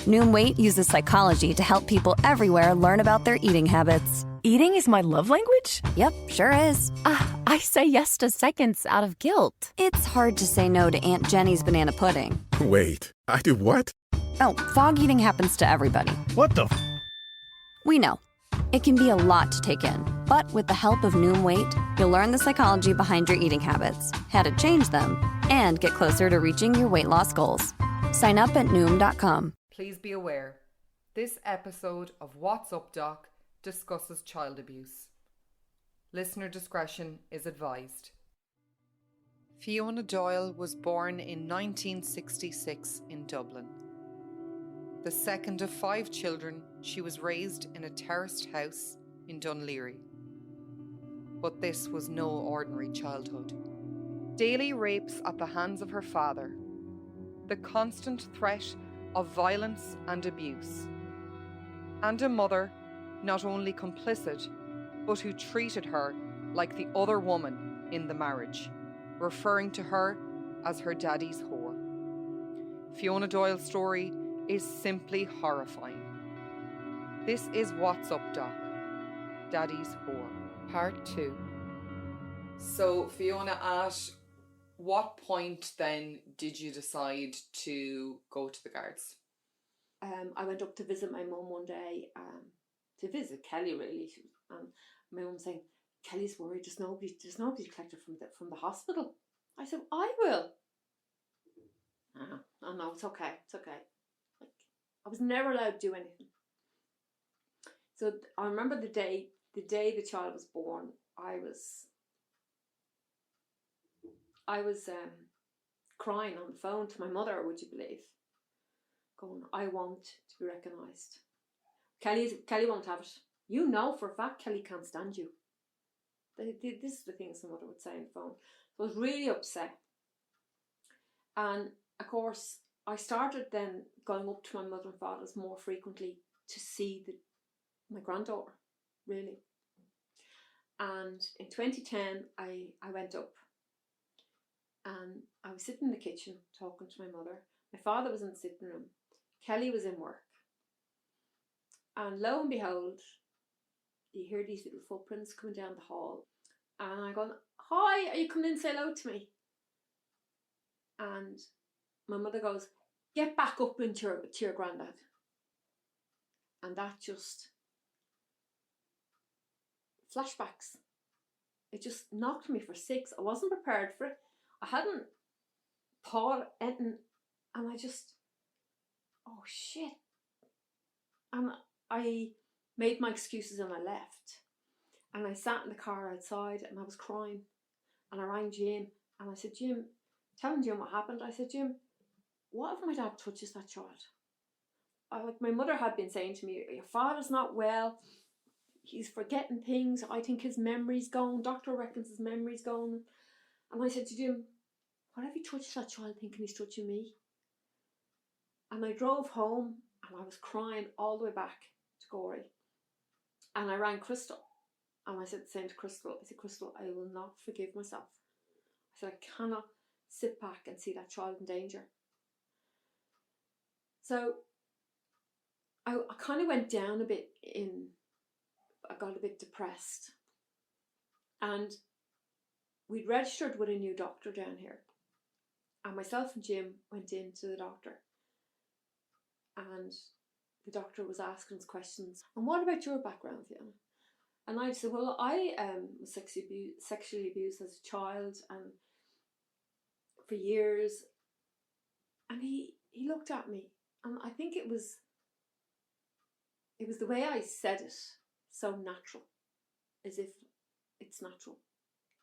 Noom Weight uses psychology to help people everywhere learn about their eating habits. Eating is my love language? Yep, sure is. I say yes to seconds out of guilt. It's hard to say no to Aunt Jenny's banana pudding. Wait, I do what? Oh, fog eating happens to everybody. What the f***? We know. It can be a lot to take in, but with the help of Noom Weight, you'll learn the psychology behind your eating habits, how to change them, and get closer to reaching your weight loss goals. Sign up at Noom.com. Please be aware, this episode of What's Up Doc discusses child abuse. Listener discretion is advised. Fiona Doyle was born in 1966 in Dublin. The second of 5 children, she was raised in a terraced house in Dunleary. But this was no ordinary childhood. Daily rapes at the hands of her father, the constant threat of violence and abuse, and a mother not only complicit, but who treated her like the other woman in the marriage, referring to her as her daddy's whore. Fiona Doyle's story is simply horrifying. This is What's Up Doc, Daddy's Whore, Part 2. So Fiona, at what point then did you decide to go to the guards? I went up to visit my mum one day, to visit Kelly really, and my mum saying, Kelly's worried, there's nobody to collect her from the hospital. I said, I will. Oh no, it's okay. Like, I was never allowed to do anything. So I remember the day the child was born, I was crying on the phone to my mother, would you believe? Going, I want to be recognised. Kelly won't have it. You know for a fact Kelly can't stand you. This is the things my mother would say on the phone. So I was really upset. And of course, I started then going up to my mother and father's more frequently to see my granddaughter, really. And in 2010, I went up. And I was sitting in the kitchen talking to my mother. My father was in the sitting room. Kelly was in work. And lo and behold, you hear these little footprints coming down the hall. And I go, hi, are you coming in to say hello to me? And my mother goes, get back up into your granddad. And that just, flashbacks. It just knocked me for 6. I wasn't prepared for it. I hadn't thought anything, and I just, oh shit. And I made my excuses and I left. And I sat in the car outside and I was crying. And I rang Jim and I said, Jim, telling Jim what happened. I said, Jim, what if my dad touches that child? My mother had been saying to me, your father's not well. He's forgetting things. I think his memory's gone. Doctor reckons his memory's gone. And I said to Jim, what if he touched that child thinking he's touching me? And I drove home and I was crying all the way back to Gorey. And I rang Crystal. And I said the same to Crystal. I said, Crystal, I will not forgive myself. I said, I cannot sit back and see that child in danger. So I kind of went down a bit I got a bit depressed. And we'd registered with a new doctor down here. And myself and Jim went in to the doctor. And the doctor was asking us questions. And what about your background, Fiona? And I said, well, I was sexually abused as a child and for years. And he looked at me. And I think it was the way I said it, so natural, as if it's natural,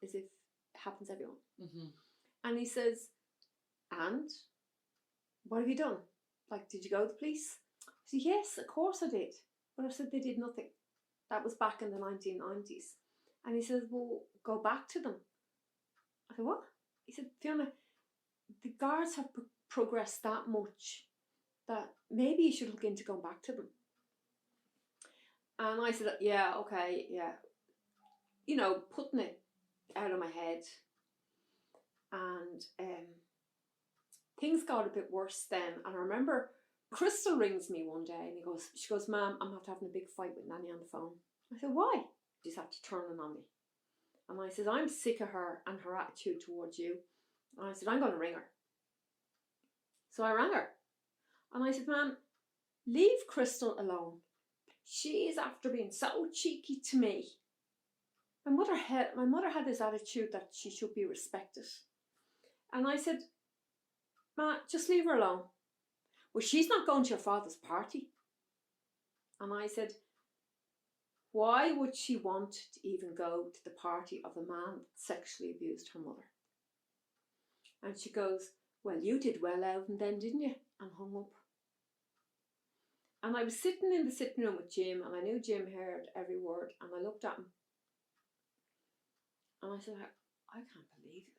as if it happens to everyone. Mm-hmm. And he says, and what have you done? Like, did you go to the police? I said, yes, of course I did. But I said, they did nothing. That was back in the 1990s. And he says, well, go back to them. I said, what? He said, Fiona, the guards have progressed that much that maybe you should look into going back to them. And I said, yeah, okay, yeah. You know, putting it out of my head. And things got a bit worse then. And I remember Crystal rings me one day and she goes, Ma'am, I'm not having a big fight with Nanny on the phone. I said, why? She's had to turn it on me. And I said, I'm sick of her and her attitude towards you. And I said, I'm going to ring her. So I rang her. And I said, Ma'am, leave Crystal alone. She is after being so cheeky to me. My mother had this attitude that she should be respected. And I said, Ma, just leave her alone. Well, she's not going to your father's party. And I said, why would she want to even go to the party of a man that sexually abused her mother? And she goes, well, you did well out and then, didn't you? And hung up. And I was sitting in the sitting room with Jim, and I knew Jim heard every word, and I looked at him. And I said, I can't believe it.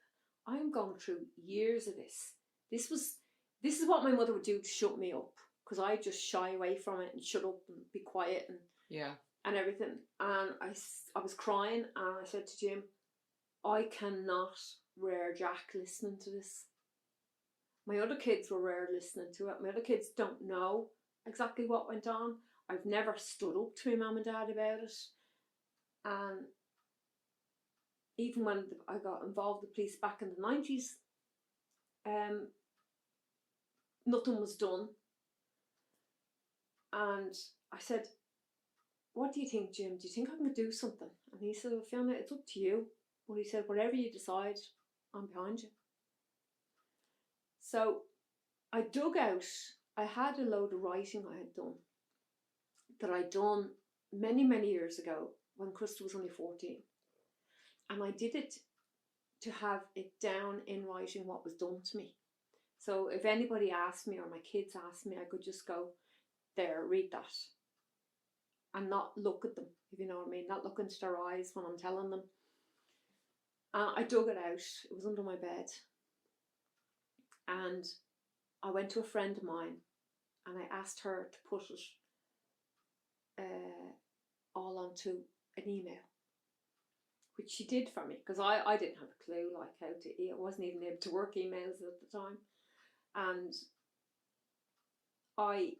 I'm going through years of this. This is what my mother would do to shut me up, because I just shy away from it and shut up and be quiet and everything. And I was crying, and I said to Jim, I cannot rear Jack listening to this. My other kids were rare listening to it. My other kids don't know exactly what went on. I've never stood up to my mum and dad about it. And even when I got involved with the police back in the 90s, nothing was done. And I said, what do you think, Jim? Do you think I can do something? And he said, well, Fiona, it's up to you. But he said, whatever you decide, I'm behind you. So I dug out, I had a load of writing I had done, that I'd done many, many years ago when Crystal was only 14. And I did it to have it down in writing what was done to me. So if anybody asked me or my kids asked me, I could just go, there, read that. And not look at them, if you know what I mean, not look into their eyes when I'm telling them. I dug it out, it was under my bed. And I went to a friend of mine and I asked her to put it all onto an email, which she did for me, because I didn't have a clue like how to, I wasn't even able to work emails at the time. And I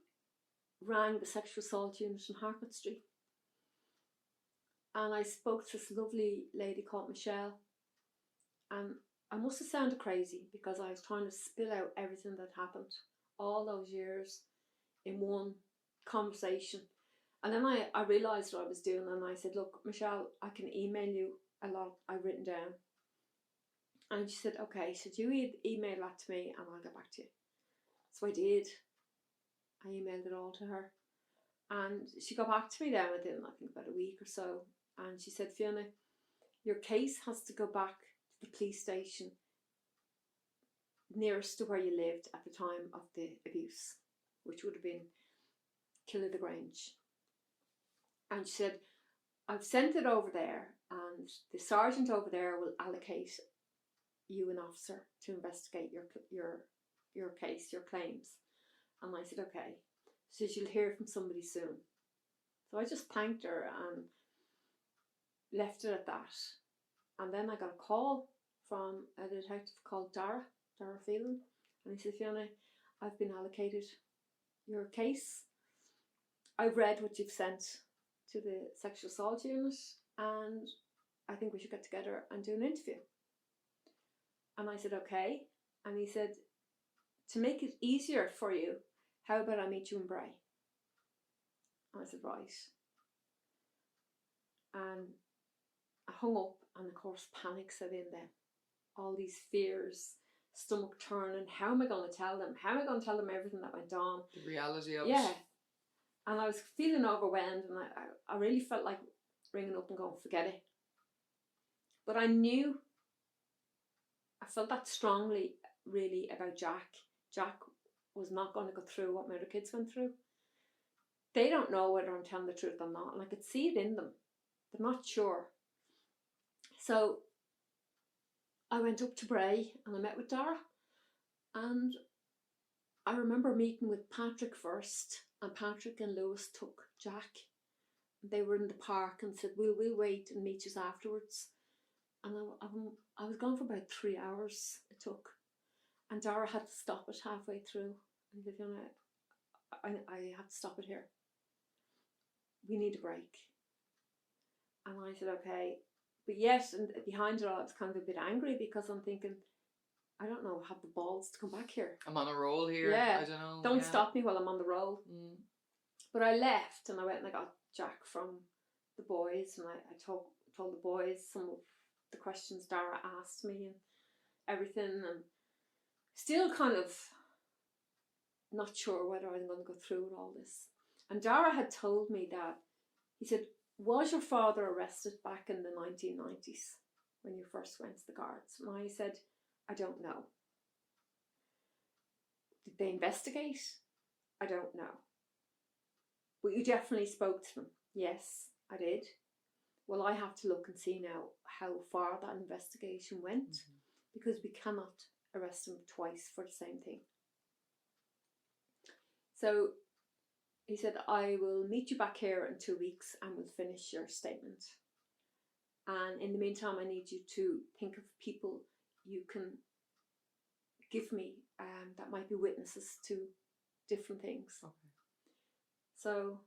rang the sexual assault unit in Harcourt Street, and I spoke to this lovely lady called Michelle, and I must have sounded crazy because I was trying to spill out everything that happened all those years in one conversation. And then I realised what I was doing, and I said, look, Michelle, I can email you a lot I've written down. And she said, okay, so you email that to me and I'll get back to you. So I did. I emailed it all to her. And she got back to me then within, I think, about a week or so. And she said, Fiona, your case has to go back to the police station nearest to where you lived at the time of the abuse, which would have been Killythegrange. And she said, I've sent it over there, and the sergeant over there will allocate you an officer to investigate your case, your claims. And I said, okay. She said, you'll hear from somebody soon. So I just thanked her and left it at that. And then I got a call from a detective called Dara Phelan, and he said, Fiona, I've been allocated your case. I've read what you've sent to the sexual assault unit, and I think we should get together and do an interview. And I said, okay. And he said, to make it easier for you, how about I meet you in Bray? And I said, right. And I hung up, and of course panic set in then. All these fears, stomach turning, how am I going to tell them? How am I going to tell them everything that went on? The reality of Yeah. it. And I was feeling overwhelmed, and I really felt like ringing up and going, forget it. But I knew, I felt that strongly really about Jack. Jack was not going to go through what my other kids went through. They don't know whether I'm telling the truth or not, and I could see it in them. They're not sure. So I went up to Bray and I met with Dara, and I remember meeting with Patrick first, and Patrick and Lewis took Jack. They were in the park and said, we'll wait and meet you afterwards. And I was gone for about 3 hours it took. And Dara had to stop it halfway through. And he said, I have to stop it here. We need a break. And I said, okay. But yet, and behind it all, I was kind of a bit angry because I'm thinking, I don't know, have the balls to come back here. I'm on a roll here. Yeah. I don't know. Don't stop me while I'm on the roll. Mm. But I left and I went and I got Jack from the boys, and I told the boys some of the questions Dara asked me and everything, and still kind of not sure whether I was going to go through with all this. And Dara had told me that, he said, was your father arrested back in the 1990s when you first went to the guards? And I said, I don't know. Did they investigate? I don't know. But you definitely spoke to them. Yes, I did. Well, I have to look and see now how far that investigation went, because we cannot arrest them twice for the same thing. So he said, I will meet you back here in 2 weeks and we'll finish your statement. And in the meantime, I need you to think of people you can give me that might be witnesses to different things. Okay. So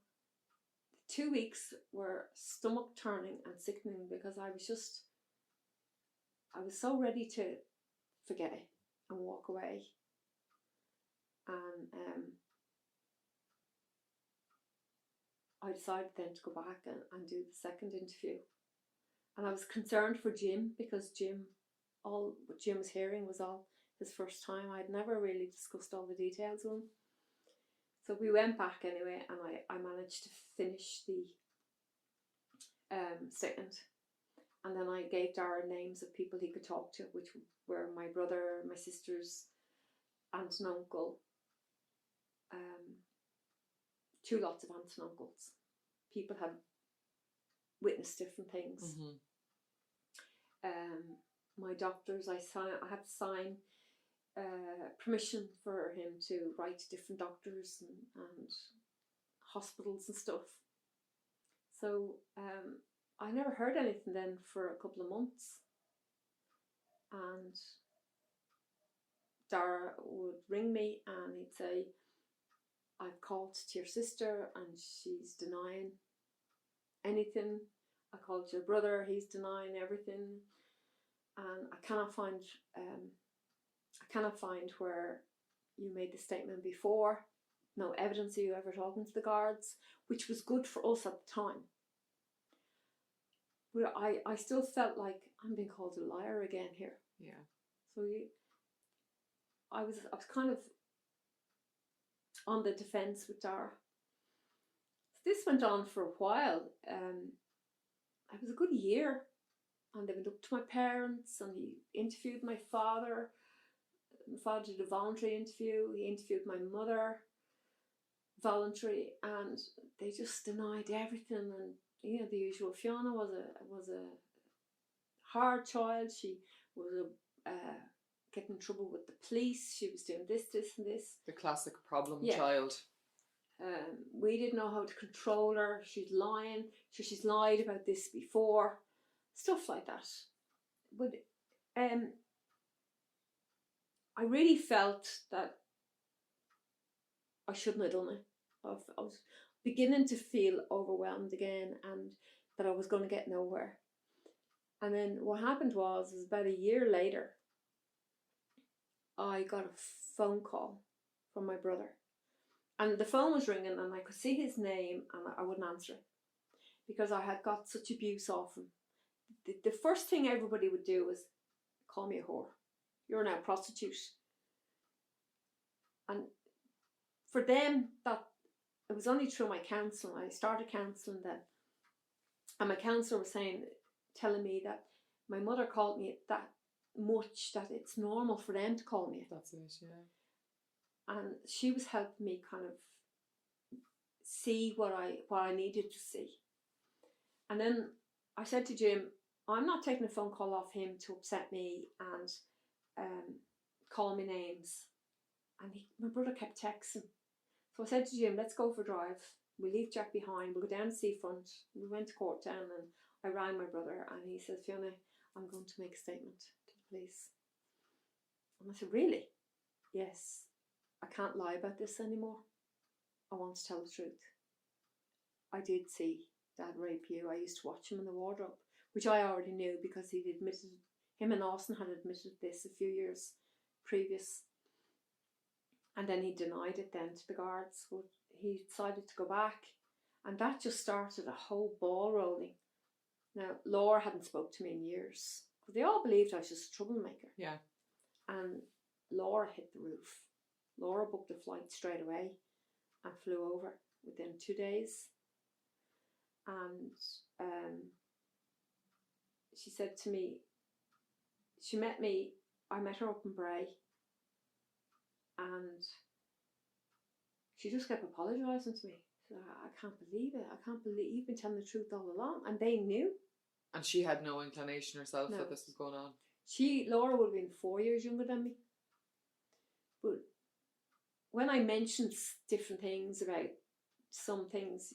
2 weeks were stomach turning and sickening, because I was so ready to forget it and walk away. And I decided then to go back and do the second interview. And I was concerned for Jim, because all what Jim was hearing was all his first time. I'd never really discussed all the details with him. So we went back anyway, and I managed to finish the statement. And then I gave Dara names of people he could talk to, which were my brother, my sister's aunt and uncle, two lots of aunts and uncles. People had witnessed different things. My doctors, I had to sign permission for him to write to different doctors and hospitals and stuff. So I never heard anything then for a couple of months. And Dara would ring me and he'd say, I've called to your sister and she's denying anything. I called your brother, he's denying everything. And I cannot find where you made the statement before. No evidence of you ever talking to the guards, which was good for us at the time. But I still felt like I'm being called a liar again here. Yeah. So I was kind of on the defence with Dara. This went on for a while. It was a good year. And they went up to my parents and he interviewed my father. My father did a voluntary interview. He interviewed my mother, voluntary, and they just denied everything. And you know, the usual. Fiona was a hard child. She was getting in trouble with the police. She was doing this, and this. The classic problem Yeah. child. We didn't know how to control her. She's lying. She's lied about this before. Stuff like that. But I really felt that I shouldn't have done it. I was beginning to feel overwhelmed again, and that I was going to get nowhere. And then what happened was about a year later, I got a phone call from my brother. And the phone was ringing and I could see his name and I wouldn't answer it, because I had got such abuse off him. The first thing everybody would do was call me a whore. You're now a prostitute. And for them, that it was only through my counselling. I started counselling then. And my counsellor was telling me that my mother called me that much that it's normal for them to call me. That's it, yeah. And she was helping me kind of see what I needed to see. And then I said to Jim, I'm not taking a phone call off him to upset me and call me names. And my brother kept texting. So I said to Jim, let's go for a drive. We'll leave Jack behind. We'll go down to Seafront. We went to Court Town and I rang my brother and he said, Fiona, I'm going to make a statement to the police. And I said, really? Yes. I can't lie about this anymore. I want to tell the truth. I did see Dad rape you. I used to watch him in the wardrobe, which I already knew because he'd admitted, him and Austin had admitted this a few years previous. And then he denied it then to the guards. But he decided to go back. And that just started a whole ball rolling. Now, Laura hadn't spoke to me in years. Because they all believed I was just a troublemaker. Yeah. And Laura hit the roof. Laura booked a flight straight away and flew over within 2 days. And she said to me, she met me, I met her up in Bray, and she just kept apologising to me. She said, I can't believe it. I can't believe you've been telling the truth all along. And they knew. And she had no inclination herself No. that this was going on. Laura would have been 4 years younger than me. But when I mentioned different things about some things,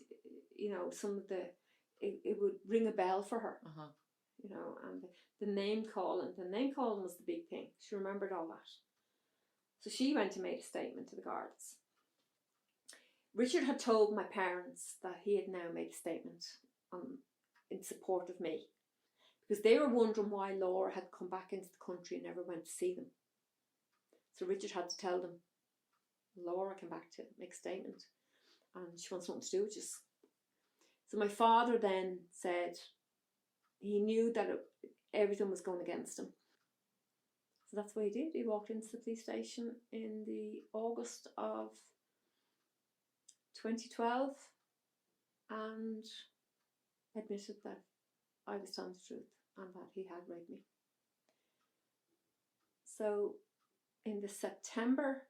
you know, some of the, it would ring a bell for her. Uh-huh. You know, and the name calling was the big thing. She remembered all that. So she went and made a statement to the guards. Richard had told my parents that he had now made a statement in support of me, because they were wondering why Laura had come back into the country and never went to see them. So Richard had to tell them, Laura came back to make a statement and she wants nothing to do with us. So my father then said he knew that everything was going against him. So that's what he did. He walked into the police station in the August of 2012 and admitted that I was telling the truth and that he had raped me. So in the September,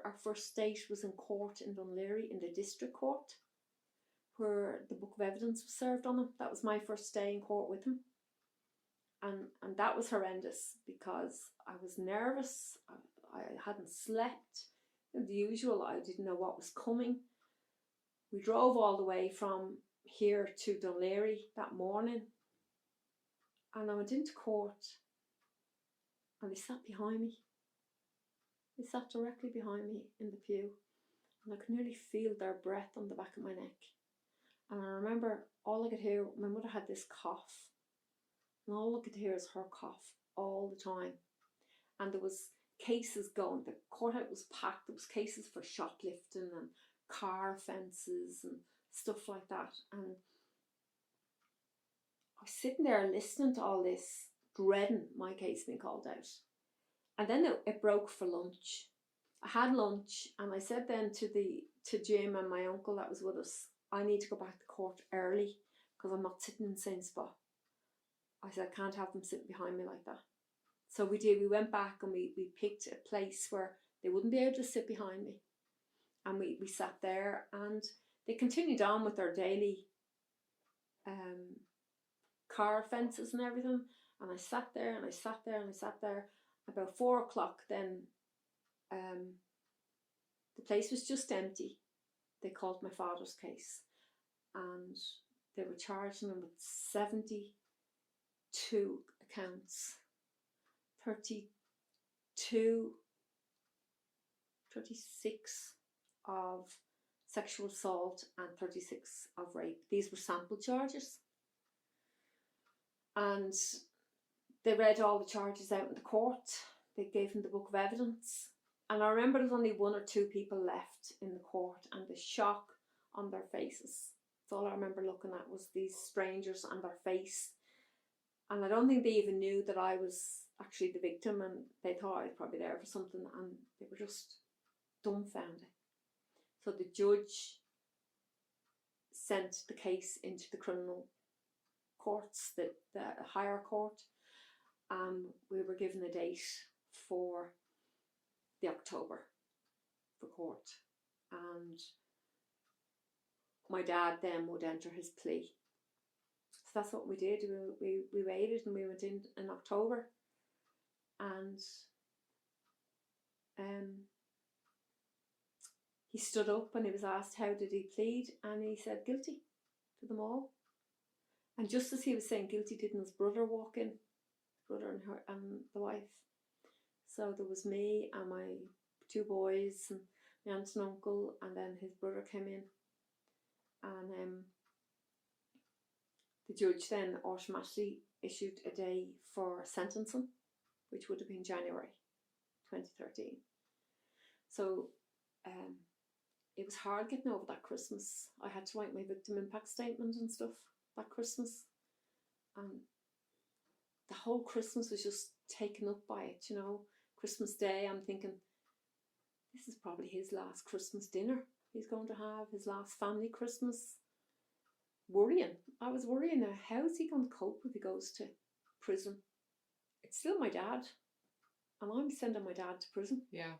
our first date was in court in Dunleary, in the district court, where the book of evidence was served on him. That was my first day in court with him. And that was horrendous because I was nervous. I hadn't slept. The usual, I didn't know what was coming. We drove all the way from here to Dunleary that morning. And I went into court and they sat behind me. They sat directly behind me in the pew. And I could nearly feel their breath on the back of my neck. And I remember all I could hear, my mother had this cough. And all I could hear is her cough all the time. And there was cases going. The courthouse was packed. There was cases for shoplifting and car offences and stuff like that. And I was sitting there listening to all this, dreading my case being called out. And then it broke for lunch. I had lunch and I said then to Jim and my uncle that was with us, I need to go back to court early because I'm not sitting in the same spot. I said, I can't have them sitting behind me like that. So we did. We went back and we picked a place where they wouldn't be able to sit behind me. And we sat there and they continued on with their daily car offences and everything. And I sat there and I sat there and I sat there. About 4 o'clock then, the place was just empty. They called my father's case and they were charging him with 72 accounts, 36 of sexual assault and 36 of rape. These were sample charges. And they read all the charges out in the court. They gave him the book of evidence. And I remember there was only 1 or 2 people left in the court and the shock on their faces. That's all I remember looking at was these strangers and their face. And I don't think they even knew that I was actually the victim and they thought I was probably there for something and they were just dumbfounded. So the judge sent the case into the criminal courts, the higher court. We were given a date for the October for court, and my dad then would enter his plea. So that's what we did. We waited and we went in October, and he stood up and he was asked how did he plead, and he said guilty to them all. And just as he was saying guilty, didn't his brother walk in? Brother and her and the wife. So there was me and my 2 boys and my aunt and uncle, and then his brother came in, and the judge then automatically issued a day for sentencing, which would have been January 2013. So it was hard getting over that Christmas. I had to write my victim impact statement and stuff that Christmas, and the whole Christmas was just taken up by it, you know. Christmas Day, I'm thinking, this is probably his last Christmas dinner he's going to have, his last family Christmas. Worrying. I was worrying now, how's he going to cope if he goes to prison? It's still my dad, and I'm sending my dad to prison. Yeah.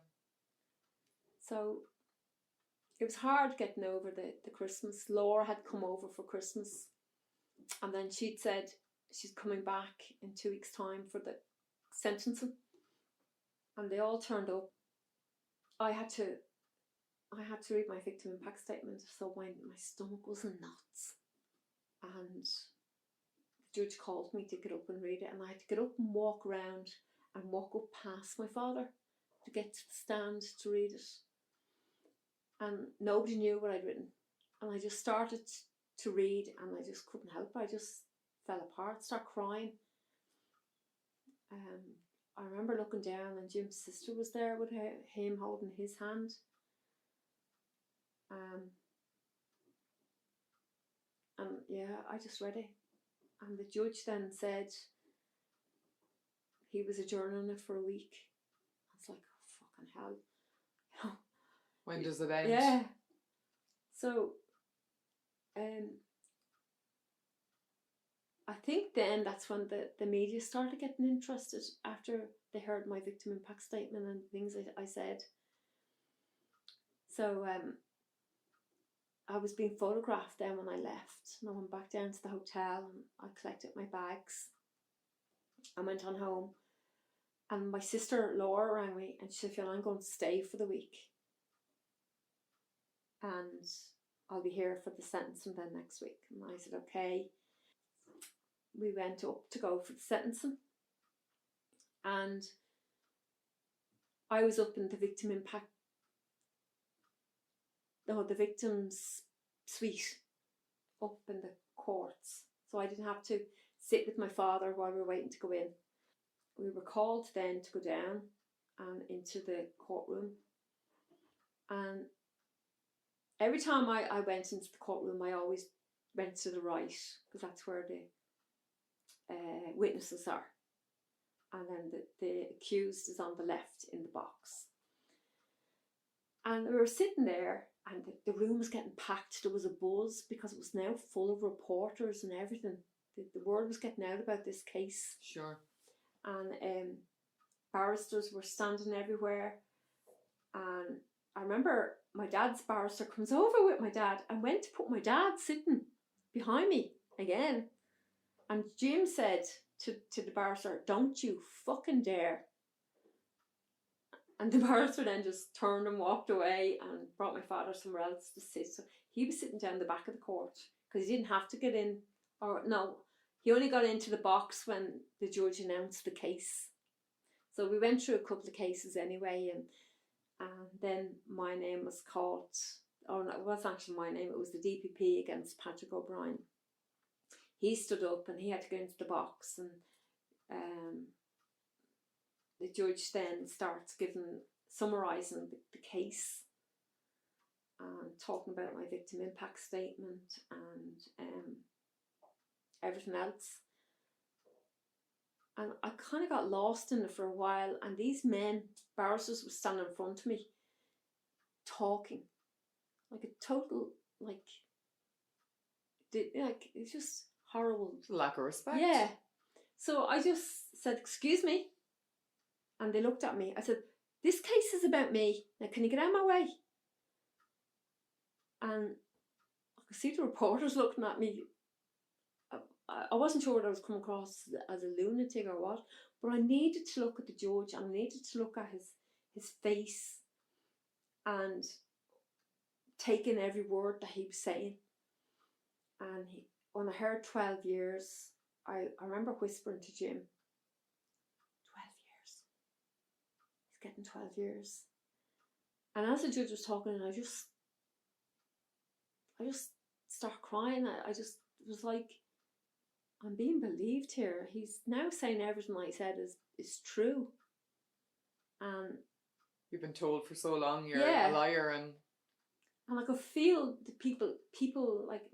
So it was hard getting over the Christmas. Laura had come over for Christmas, and then she'd said she's coming back in 2 weeks' time for the sentencing, and they all turned up. I had to read my victim impact statement, so my stomach was in knots, and the judge called me to get up and read it, and I had to get up and walk around and walk up past my father to get to the stand to read it. And nobody knew what I'd written, and I just started to read, and I just couldn't help it. I just fell apart, started crying. I remember looking down, and Jim's sister was there with him holding his hand. And yeah, I just read it, and the judge then said he was adjourning it for a week. I was like, oh, fucking hell. When does it end? Yeah. So, I think then that's when the media started getting interested after they heard my victim impact statement and things I said. So, I was being photographed then when I left, and I went back down to the hotel and I collected my bags. I went on home, and my sister Laura rang me and she said, Fiona, I'm going to stay for the week, and I'll be here for the sentencing then next week. And I said, okay. We went up to go for the sentencing, and I was up in the victim impact, the victim's suite up in the courts, so I didn't have to sit with my father while we were waiting to go in. We were called then to go down and into the courtroom, and every time I went into the courtroom, I always went to the right, because that's where the witnesses are, and then the accused is on the left in the box. And we were sitting there, and the room was getting packed. There was a buzz because it was now full of reporters and everything. The word was getting out about this case. Sure. And barristers were standing everywhere. And I remember my dad's barrister comes over with my dad and went to put my dad sitting behind me again. And Jim said to the barrister, don't you fucking dare. And the barrister then just turned and walked away and brought my father somewhere else to sit. So he was sitting down the back of the court because he didn't have to get in. Or no, he only got into the box when the judge announced the case. So we went through a couple of cases anyway, and then my name was called. Oh no, it wasn't actually my name. It was the DPP against Patrick O'Brien. He stood up and he had to go into the box, and the judge then starts summarising the case and talking about my victim impact statement and everything else. And I kind of got lost in it for a while, and these barristers were standing in front of me talking like a total, it's just horrible. Lack of respect. Yeah. So I just said, excuse me. And they looked at me. I said, this case is about me. Now, can you get out of my way? And I could see the reporters looking at me. I wasn't sure whether I was coming across as a lunatic or what, but I needed to look at the judge, and I needed to look at his face and take in every word that he was saying. And when I heard 12 years, I remember whispering to Jim, 12 years. He's getting 12 years. And as the judge was talking, I just started crying. I just was like, I'm being believed here. He's now saying everything I said is true. And You've been told for so long you're Yeah. a liar, and I could feel the people like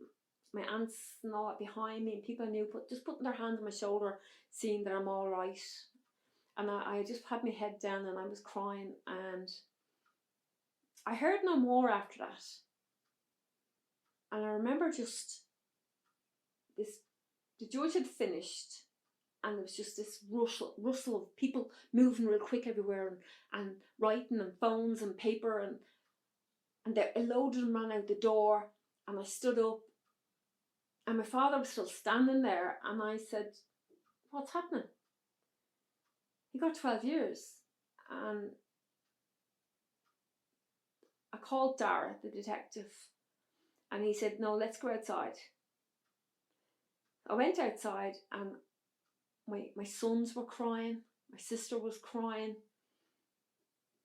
my aunts and all that behind me, and people I knew just putting their hands on my shoulder, seeing that I'm all right. And I just had my head down and I was crying, and I heard no more after that. And I remember just the judge had finished, and there was just this rustle of people moving real quick everywhere, and writing and phones and paper, and they loaded and ran out the door. And I stood up, and my father was still standing there, and I said, what's happening? He got 12 years. And I called Dara, the detective, and he said, no, let's go outside. I went outside, and my sons were crying, my sister was crying,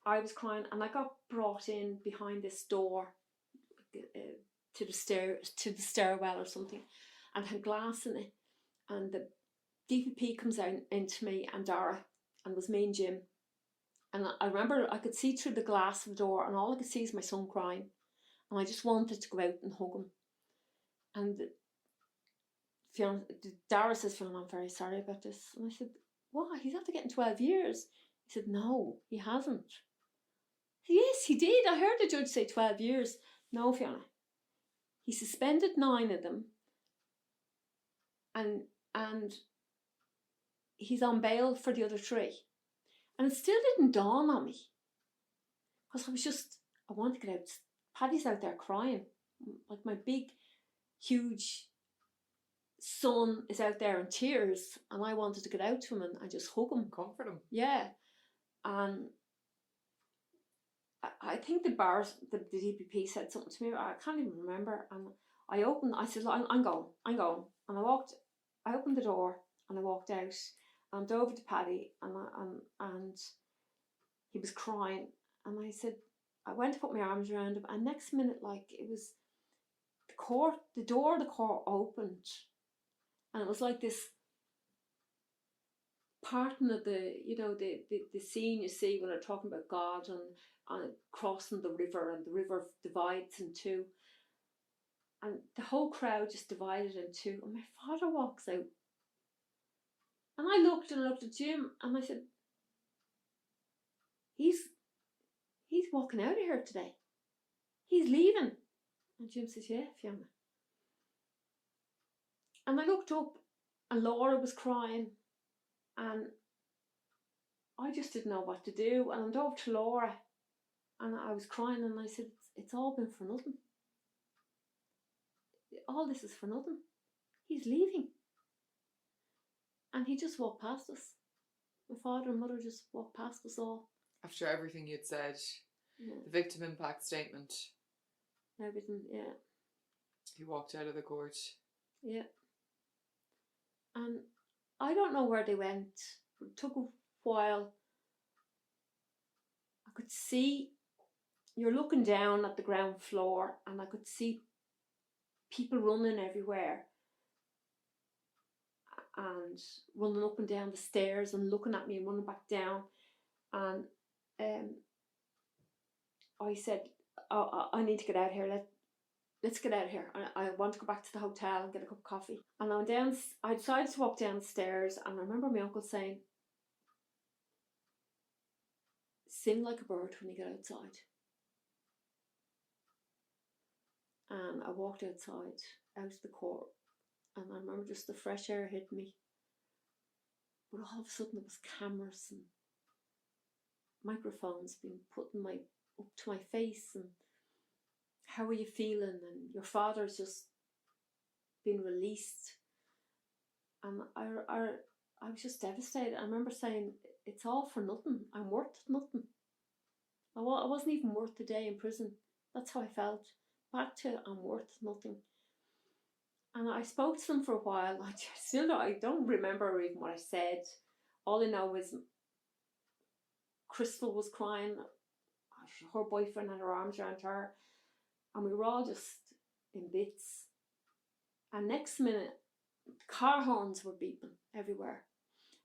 I was crying, and I got brought in behind this door to the stairwell or something, and had glass in it, and the DPP comes out into me and Dara, and it was me and Jim, and I remember I could see through the glass of the door, and all I could see is my son crying, and I just wanted to go out and hug him. And Dara says, Fiona, I'm very sorry about this. And I said, what? He's after getting 12 years. He said, no, he hasn't. Yes, he did. I heard the judge say 12 years. No, Fiona. He suspended 9 of them, and he's on bail for the other 3. And it still didn't dawn on me, because I want to get out. Paddy's out there crying. Like, my big, huge son is out there in tears, and I wanted to get out to him and just hug him. comfort him. Yeah. And I think the DPP said something to me, I can't even remember. And I said, I'm going. And I opened the door and I walked out and over to Paddy, and he was crying. And I said, I went to put my arms around him, and next minute, like, it was the door of the court opened, and it was like this parting of the scene you see when they're talking about God and crossing the river, and the river divides in two, and the whole crowd just divided in two, and my father walks out, and I looked at Jim, and I said, he's walking out of here today, he's leaving. And Jim says, yeah, Fiona. And I looked up, and Laura was crying, and I just didn't know what to do. And I went over to Laura, and I was crying, and I said, it's all been for nothing. All this is for nothing. He's leaving. And he just walked past us. My father and mother just walked past us all. After everything you'd said, Yeah. the victim impact statement, Everything, yeah. he walked out of the court. Yeah. And I don't know where they went. It took a while. I could see, you're looking down at the ground floor, and I could see people running everywhere, and running up and down the stairs and looking at me and running back down. And I said, oh, I need to get out of here. Let's get out of here. I want to go back to the hotel and get a cup of coffee. And I decided to walk downstairs, and I remember my uncle saying, sing like a bird when you get outside. And I walked outside, out of the court, and I remember just the fresh air hit me. But all of a sudden there was cameras and microphones being put up to my face, and how are you feeling? And your father's just been released. And I was just devastated. I remember saying, it's all for nothing. I'm worth nothing. I wasn't even worth the day in prison. That's how I felt. Back to, I'm worth nothing. And I spoke to them for a while. I don't remember even what I said. All I know is Crystal was crying. her boyfriend had her arms around her, and we were all just in bits. And next minute, car horns were beeping everywhere.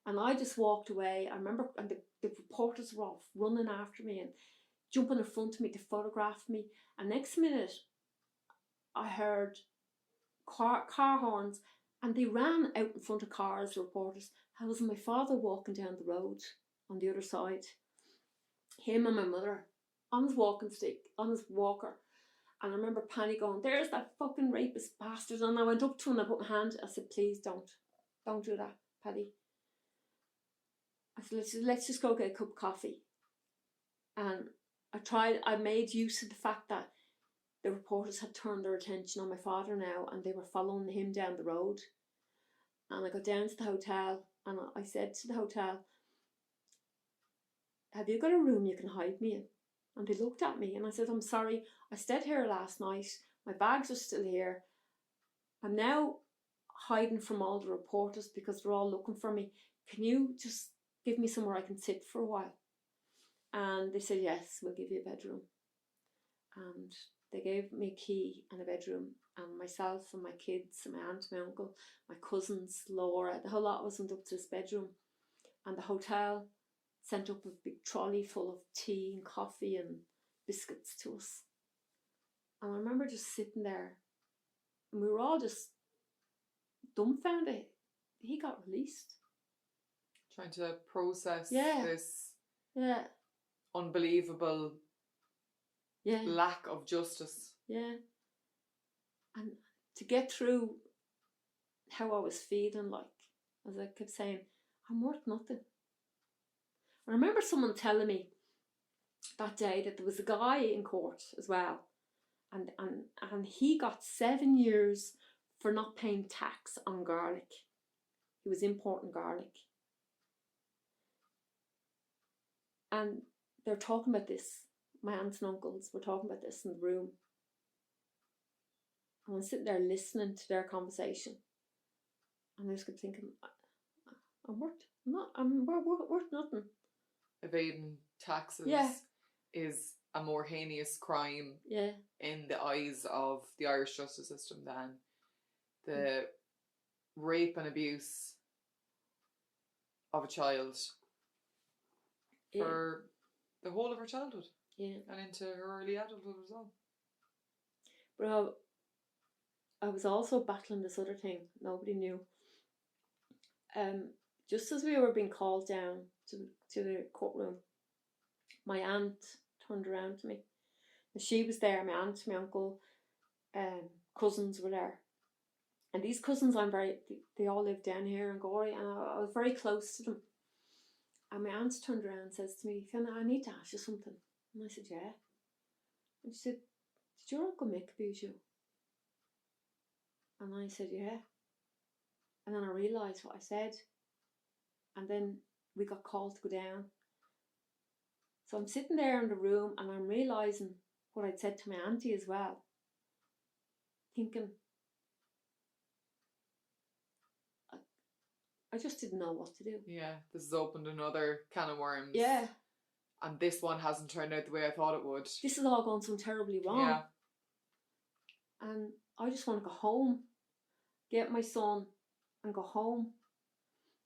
And I just walked away. I remember, and the reporters were all running after me and jumping in front of me to photograph me. And next minute, I heard car horns, and they ran out in front of cars, the reporters. I was my father walking down the road on the other side. Him and my mother on his walking stick, on his walker. And I remember Penny going, "There's that fucking rapist bastard." And I went up to him and I put my hand, I said, "Please don't do that, Paddy." I said, let's just go get a cup of coffee. And I made use of the fact that the reporters had turned their attention on my father now, and they were following him down the road. And I got down to the hotel, and I said to the hotel, "Have you got a room you can hide me in?" And they looked at me, and I said, "I'm sorry, I stayed here last night. My bags are still here. I'm now hiding from all the reporters because they're all looking for me. Can you just give me somewhere I can sit for a while?" And they said, "Yes, we'll give you a bedroom." And they gave me a key and a bedroom, and myself and my kids and my aunt, my uncle, my cousins, Laura, the whole lot was went up to this bedroom. And the hotel sent up a big trolley full of tea and coffee and biscuits to us. And I remember just sitting there, and we were all just dumbfounded. He got released. Trying to process this unbelievable lack of justice. Yeah. And to get through how I was feeling, like, as I kept saying, I'm worth nothing. I remember someone telling me that day that there was a guy in court as well, and he got 7 years for not paying tax on garlic. He was importing garlic. And they're talking about this. My aunts and uncles were talking about this in the room. And I'm sitting there listening to their conversation. And I just kept thinking, I'm worth nothing. Evading taxes is a more heinous crime in the eyes of the Irish justice system than the rape and abuse of a child for the whole of her childhood and into her early adulthood as well. But I was also battling this other thing nobody knew. Just as we were being called down to the courtroom, my aunt turned around to me. And she was there, my aunt, my uncle, cousins were there. And these cousins, they all live down here in Gorey, and I was very close to them. And my aunt turned around and says to me, "Fiona, I need to ask you something." And I said, "Yeah." And she said, "Did your Uncle Mick abuse you?" And I said, "Yeah." And then I realised what I said. And then we got called to go down. So I'm sitting there in the room and I'm realising what I'd said to my auntie as well. Thinking, I just didn't know what to do. Yeah, this has opened another can of worms. Yeah. And this one hasn't turned out the way I thought it would. This has all gone so terribly wrong. Yeah. And I just want to go home, get my son and go home.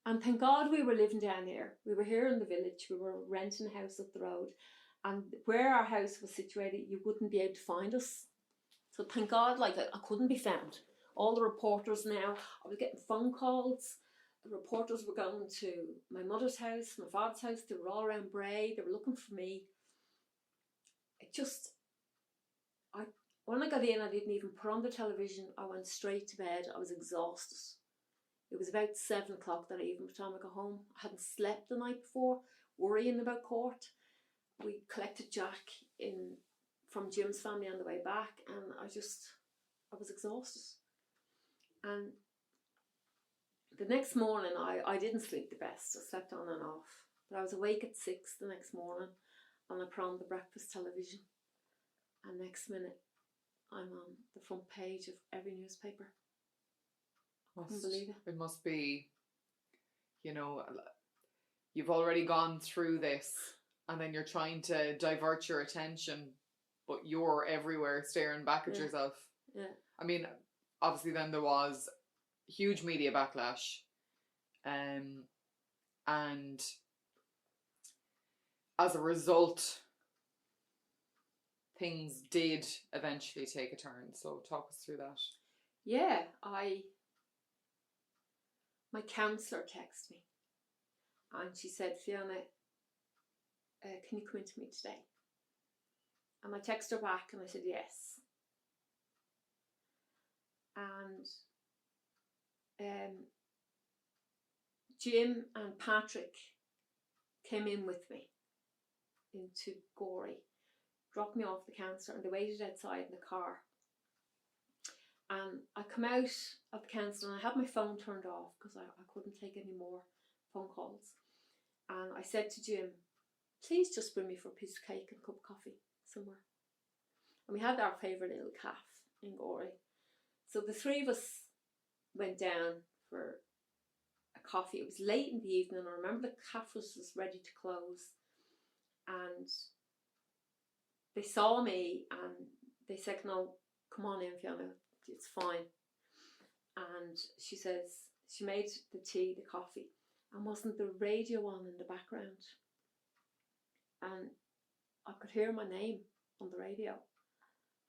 And thank God we were living down here. We were here in the village. We were renting a house up the road. And where our house was situated, you wouldn't be able to find us. So thank God, like, I couldn't be found. All the reporters now, I was getting phone calls. The reporters were going to my mother's house, my father's house. They were all around Bray. They were looking for me. When I got in, I didn't even put on the television. I went straight to bed. I was exhausted. It was about 7 o'clock that evening by the time I got home. I hadn't slept the night before, worrying about court. We collected Jack from Jim's family on the way back, and I was exhausted. And the next morning, I didn't sleep the best. I slept on and off. But I was awake at 6 the next morning, and I put on the breakfast television. And next minute, I'm on the front page of every newspaper. I couldn't believe it. It must be, you've already gone through this and then you're trying to divert your attention, but you're everywhere staring back at yourself. Yeah. I mean, obviously then there was huge media backlash, and as a result, things did eventually take a turn. So talk us through that. Yeah, my counsellor texted me, and she said, Fiona, can you come in to me today? And I texted her back and I said yes. And Jim and Patrick came in with me into Gorey, dropped me off the counsellor, and they waited outside in the car. And I come out of the counsellor and I had my phone turned off because I couldn't take any more phone calls. And I said to Jim, please just bring me for a piece of cake and a cup of coffee somewhere. And we had our favourite little cafe in Gorey. So the three of us went down for a coffee. It was late in the evening. I remember the cafe was ready to close. And they saw me and they said, no, come on in, Fiona, it's fine. And she says, she made the tea, the coffee, and wasn't the radio on in the background? And I could hear my name on the radio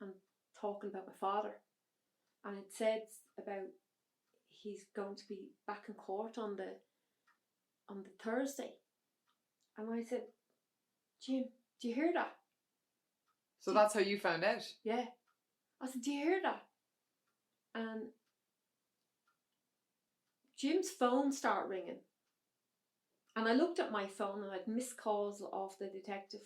and talking about my father. And it said about he's going to be back in court on the Thursday. And I said, Jim, do you hear that? So that's how you found out? Yeah. I said, do you hear that? And Jim's phone started ringing. And I looked at my phone and I'd missed calls off the detective.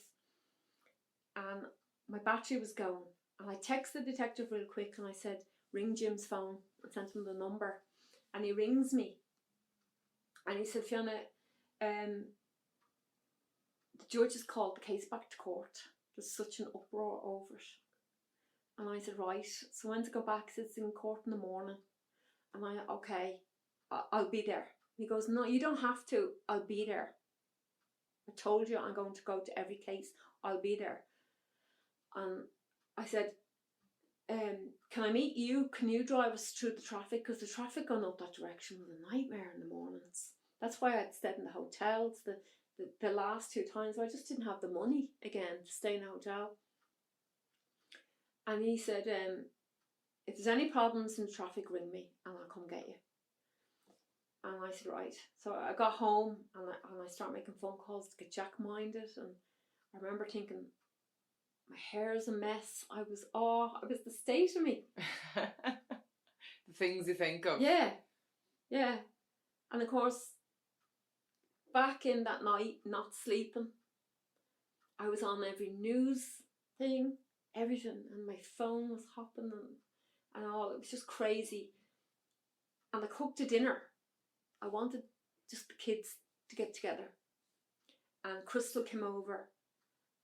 And my battery was going. And I texted the detective real quick and I said, ring Jim's phone. I sent him the number. And he rings me. And he said, Fiona, the judge has called the case back to court. There's such an uproar over it. And I said, right. So when to go back? He said, it's in court in the morning. And I, okay, I'll be there. He goes, no, you don't have to. I'll be there. I told you I'm going to go to every case. I'll be there. And I said, can I meet you? Can you drive us through the traffic? Because the traffic going up that direction was a nightmare in the mornings. That's why I'd stayed in the hotels the last two times. I just didn't have the money again to stay in a hotel. And he said, if there's any problems in the traffic, ring me and I'll come get you. And I said, right. So I got home and I started making phone calls to get Jack minded. And I remember thinking, my hair's a mess. I was the state of me. The things you think of. Yeah. Yeah. And of course, back in that night, not sleeping, I was on every news thing, everything. And my phone was hopping and all. It was just crazy. And I cooked a dinner. I wanted just the kids to get together. And Crystal came over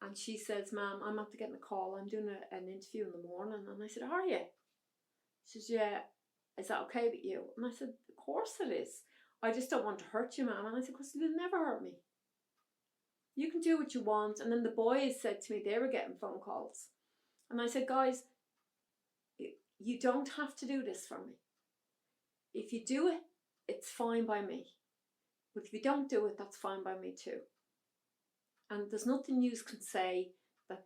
and she says, Ma'am, I'm after getting a call. I'm doing an interview in the morning. And I said, are you? She says, yeah. Is that okay with you? And I said, of course it is. I just don't want to hurt you, Ma'am. And I said, Crystal, you'll never hurt me. You can do what you want. And then the boys said to me, they were getting phone calls. And I said, guys, you don't have to do this for me. If you do it, it's fine by me. But if you don't do it, that's fine by me too. And there's nothing you can say that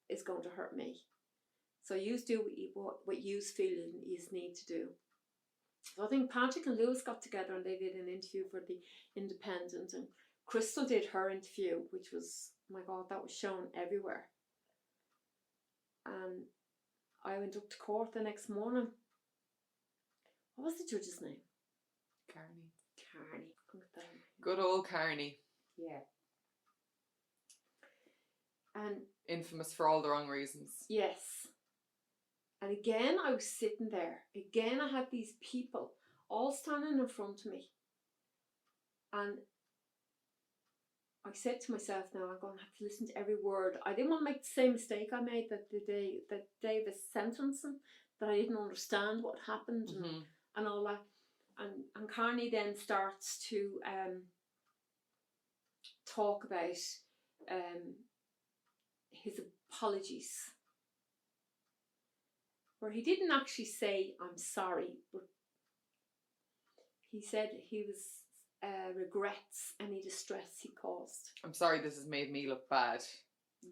is going to hurt me. So you do what you feel you need to do. So I think Patrick and Lewis got together and they did an interview for the Independent. And Crystal did her interview, which was, oh my God, that was shown everywhere. And I went up to court the next morning. What was the judge's name? Carney. Good old Carney. Yeah. And infamous for all the wrong reasons. Yes. And again, I was sitting there. Again, I had these people all standing in front of me. And I said to myself, now I'm going to have to listen to every word. I didn't want to make the same mistake I made that day of his sentencing, that I didn't understand what happened and all that. And Carney then starts to talk about his apologies, where he didn't actually say I'm sorry, but he said he was regrets any distress he caused. I'm sorry this has made me look bad.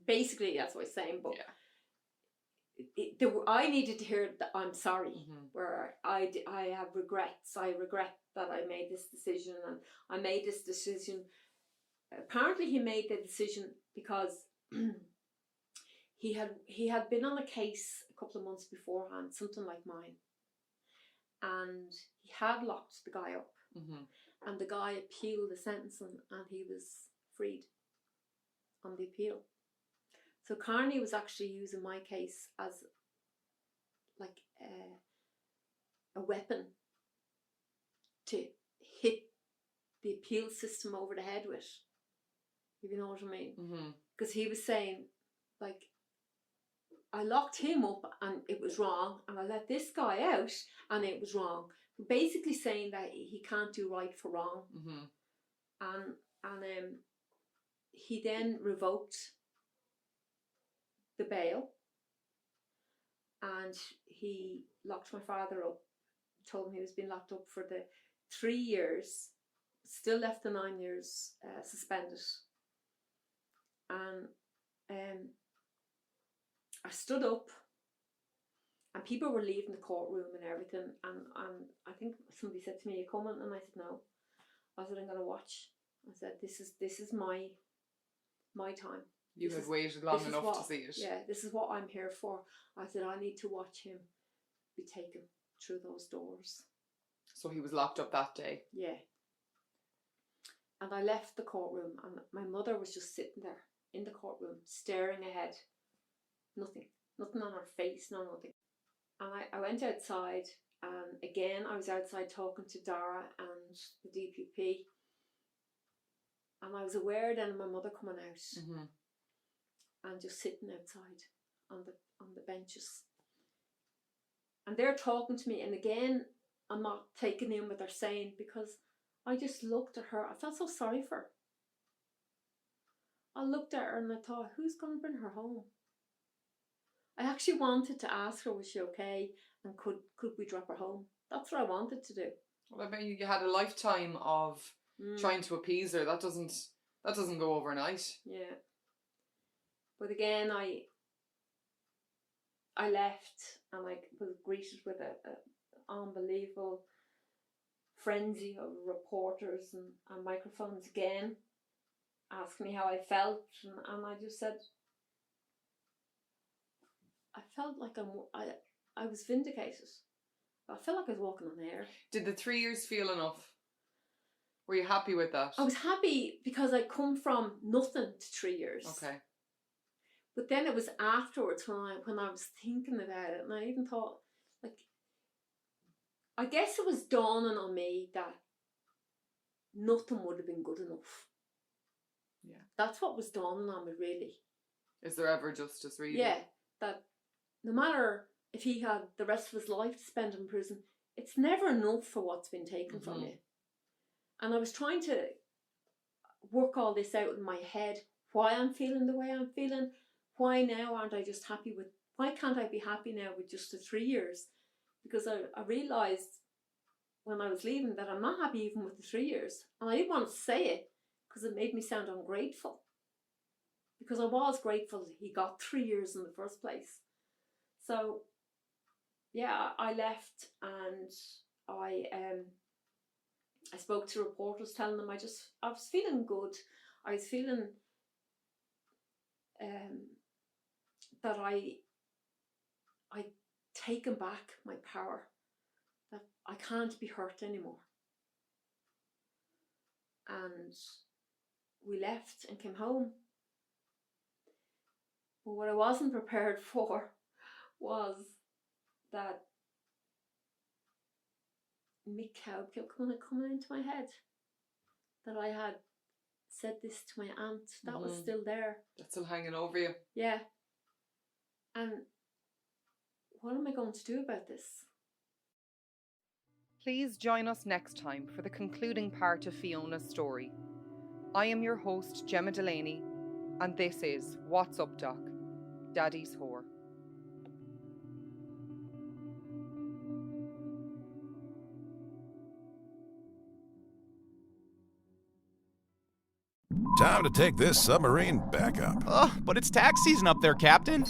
Basically, that's what he's saying, but Yeah. I needed to hear that I'm sorry, Mm-hmm. where I have regrets. I regret that I made this decision, and I made this decision. Apparently, he made the decision because he had been on a case a couple of months beforehand, something like mine, and he had locked the guy up, Mm-hmm. and the guy appealed the sentencing, and he was freed on the appeal. So Carney was actually using my case as like a weapon to hit the appeal system over the head with, if you know what I mean. Because he was saying, like, I locked him up and it was wrong, and I let this guy out and it was wrong. Basically saying that he can't do right for wrong. Mm-hmm. And he then revoked the bail, and he locked my father up, told him he was being locked up for the 3 years, still left the 9 years suspended. And I stood up, and people were leaving the courtroom and everything, and I think somebody said to me, "You coming?" And I said, "No." I said, "I'm going to watch." I said, this is my time. You had waited long enough to see it. Yeah, this is what I'm here for. I said, I need to watch him be taken through those doors. So he was locked up that day? Yeah. And I left the courtroom, and my mother was just sitting there in the courtroom, staring ahead. Nothing on her face, no nothing. And I went outside, and again I was outside talking to Dara and the DPP, and I was aware then of my mother coming out. Mm-hmm. And just sitting outside on the benches, and they're talking to me, and again I'm not taking in what they're saying, because I just looked at her. I felt so sorry for her. I looked at her and I thought, who's going to bring her home? I actually wanted to ask her, was she okay, and could we drop her home? That's what I wanted to do. Well, I bet you had a lifetime of trying to appease her. That doesn't go overnight. Yeah. But again, I left, and I was greeted with an unbelievable frenzy of reporters and microphones again, asking me how I felt, and I just said, I felt like I was vindicated. I felt like I was walking on air. Did the 3 years feel enough? Were you happy with that? I was happy because I come from nothing to 3 years. Okay. But then it was afterwards when I was thinking about it, and I even thought, like, I guess it was dawning on me that nothing would have been good enough. Yeah. That's what was dawning on me, really. Is there ever justice, really? Yeah, that no matter if he had the rest of his life to spend in prison, it's never enough for what's been taken from you. And I was trying to work all this out in my head, why I'm feeling the way I'm feeling. Why now aren't I just happy with, why can't I be happy now with just the 3 years? Because I realised when I was leaving that I'm not happy even with the 3 years. And I didn't want to say it because it made me sound ungrateful. Because I was grateful that he got 3 years in the first place. So, yeah, I left, and I spoke to reporters telling them I was feeling good. I was feeling that I'd taken back my power, that I can't be hurt anymore. And we left and came home. But what I wasn't prepared for was that Mick Cowgill coming into my head, that I had said this to my aunt. That was still there. That's still hanging over you. Yeah. And what am I going to do about this? Please join us next time for the concluding part of Fiona's story. I am your host, Gemma Delaney, And this is What's Up, Doc? Daddy's Whore. Time to take this submarine back up. But it's tax season up there, Captain.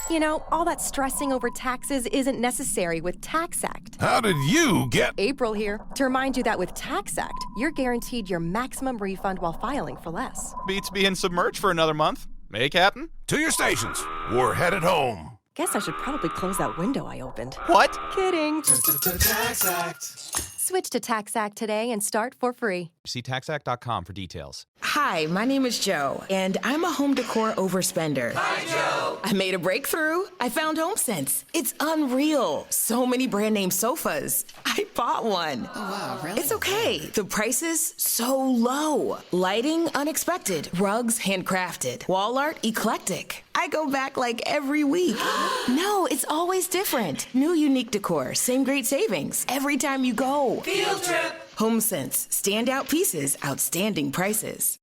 You know, all that stressing over taxes isn't necessary with Tax Act. How did you get... April here to remind you that with Tax Act, you're guaranteed your maximum refund while filing for less. Beats being submerged for another month. Hey, Captain? To your stations. We're headed home. Guess I should probably close that window I opened. What? Kidding. Tax Act. Switch to Tax Act today and start for free. See taxact.com for details. Hi, my name is Joe, and I'm a home decor overspender. Hi, Joe. I made a breakthrough. I found HomeSense. It's unreal. So many brand name sofas. I bought one. Oh, wow, really? It's okay. The prices, so low. Lighting, unexpected. Rugs, handcrafted. Wall art, eclectic. I go back like every week. No, it's always different. New unique decor, same great savings. Every time you go. Field trip. HomeSense. Standout pieces, outstanding prices.